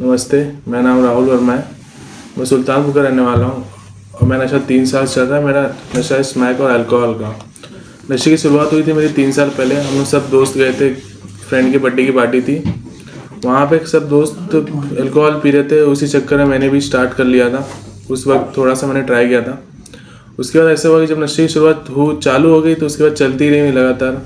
नमस्ते, मेरा नाम राहुल वर्मा है। मैं सुल्तानपुर का रहने वाला हूँ और मैं नशा 3 साल से चल रहा है। मेरा नशा है स्मैक और अल्कोहल का। नशे की शुरुआत हुई थी मेरी 3 साल पहले। हम लोग सब दोस्त गए थे, फ्रेंड की बर्थडे की पार्टी थी। वहाँ पे सब दोस्त अल्कोहल पी रहे थे, उसी चक्कर में मैंने भी स्टार्ट कर लिया था। उस वक्त थोड़ा सा मैंने ट्राई किया था। उसके बाद ऐसा हुआ कि जब नशे की शुरुआत चालू हो गई तो उसके बाद चलती ही रही लगातार।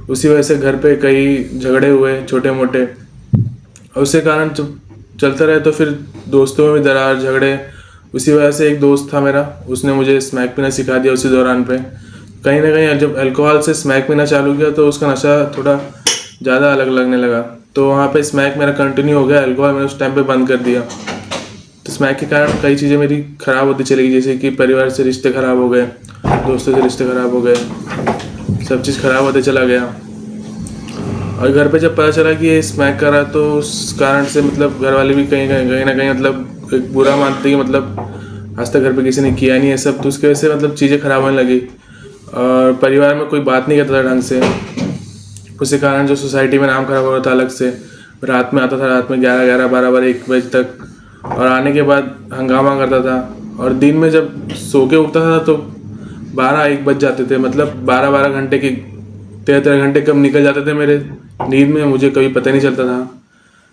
उसी वजह से घर पे कई झगड़े हुए छोटे मोटे, और उसके कारण जब चलता रहे तो फिर दोस्तों में भी दरार झगड़े। उसी वजह से एक दोस्त था मेरा, उसने मुझे स्मैक पीना सिखा दिया उसी दौरान पे। कहीं ना कहीं जब अल्कोहल से स्मैक पीना चालू किया तो उसका नशा थोड़ा ज़्यादा अलग लगने लगा। तो वहाँ पे स्मैक मेरा कंटिन्यू हो गया, अल्कोहल मैंने उस टाइम पे बंद कर दिया। तो स्मैक के कारण कई चीज़ें मेरी ख़राब होती चली गई, जैसे कि परिवार से रिश्ते ख़राब हो गए, दोस्तों से रिश्ते ख़राब हो गए, सब चीज़ ख़राब होते चला गया। और घर पे जब पता चला कि ये स्मैक कर रहा है तो उस कारण से मतलब घर वाले भी कहीं ना कहीं मतलब एक बुरा मानते कि मतलब आज तक घर पे किसी ने किया नहीं है सब, तो उसकी वजह से मतलब चीज़ें खराब होने लगी। और परिवार में कोई बात नहीं करता था ढंग से। उसी कारण जो सोसाइटी में नाम खराब हो रहा था अलग से। रात में आता था, रात में 11 12 1 बजे तक, और आने के बाद हंगामा करता था। और दिन में जब सो के उठता था तो 12 1 बज जाते थे। मतलब 12 12 घंटे की 13 13 घंटे कब निकल जाते थे मेरे नींद में, मुझे कभी पता नहीं चलता था।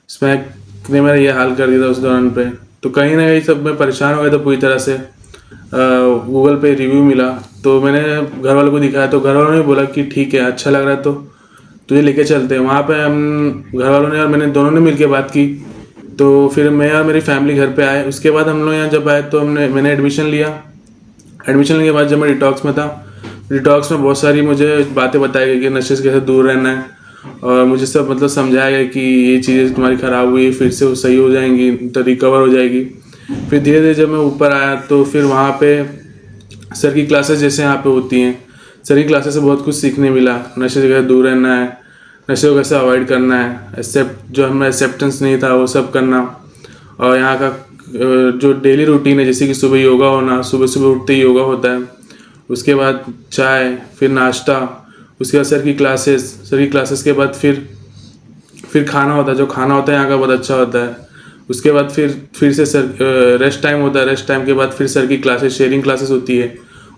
स्मैक ने मेरा ये हाल कर दिया था उस दौरान पे। तो कहीं ना कहीं सब मैं परेशान हो गया था पूरी तरह से। गूगल पे रिव्यू मिला तो मैंने घर वालों को दिखाया, तो घर वालों ने बोला कि ठीक है, अच्छा लग रहा है तो तुझे लेके चलते हैं। वहाँ पे हम घर वालों ने और मैंने दोनों ने मिलके बात की। तो फिर मैं और मेरी फैमिली घर पे आए। उसके बाद हम लोग यहाँ जब आए तो मैंने एडमिशन लिया। एडमिशन लेने के बाद जब मैं डिटॉक्स में था, डिटॉक्स में बहुत सारी मुझे बातें बताई गई कि नशे से कैसे दूर रहना है। और मुझे सब मतलब समझाया गया कि ये चीज़ें तुम्हारी ख़राब हुई फिर से वो सही हो जाएंगी, तो रिकवर हो जाएगी। फिर धीरे धीरे जब मैं ऊपर आया तो फिर वहाँ पे सर की क्लासेस जैसे यहाँ पे होती हैं, सर की क्लासेस से बहुत कुछ सीखने मिला। नशे से कैसे दूर रहना है, नशे को कैसे अवॉइड करना है, एक्सेप्ट जो हमें एक्सेप्टेंस नहीं था वो सब करना। और यहाँ का जो डेली रूटीन है, जैसे कि सुबह योगा होना, सुबह सुबह उठते ही योगा होता है। उसके बाद चाय, फिर नाश्ता, उसके बाद सर की क्लासेस के बाद फिर खाना होता है। जो खाना होता है यहाँ का बहुत अच्छा होता है। उसके बाद फिर से सर रेस्ट टाइम होता है। रेस्ट टाइम के बाद फिर सर की क्लासेस, शेयरिंग क्लासेस होती है।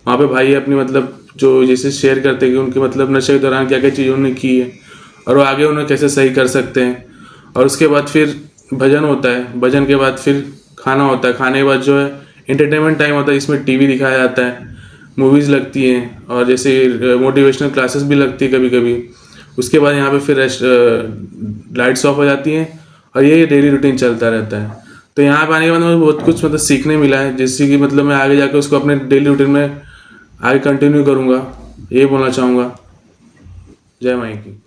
वहाँ पे भाई अपनी मतलब जो जैसे शेयर करते हैं कि उनके मतलब नशे के दौरान क्या क्या चीज़ उन्होंने की है और वो आगे उन्हें कैसे सही कर सकते हैं। और उसके बाद फिर भजन होता है। भजन के बाद फिर खाना होता है। खाने के बाद जो है एंटरटेनमेंट टाइम होता है, इसमें टीवी दिखाया जाता है, मूवीज़ लगती हैं, और जैसे मोटिवेशनल क्लासेस भी लगती है कभी कभी। उसके बाद यहाँ पे फिर लाइट्स ऑफ हो जाती हैं और ये डेली रूटीन चलता रहता है। तो यहाँ पे आने के बाद मुझे बहुत कुछ मतलब सीखने मिला है, जिससे कि मतलब मैं आगे जाकर उसको अपने डेली रूटीन में आगे कंटिन्यू करूँगा, ये बोलना चाहूँगा। जय माई की।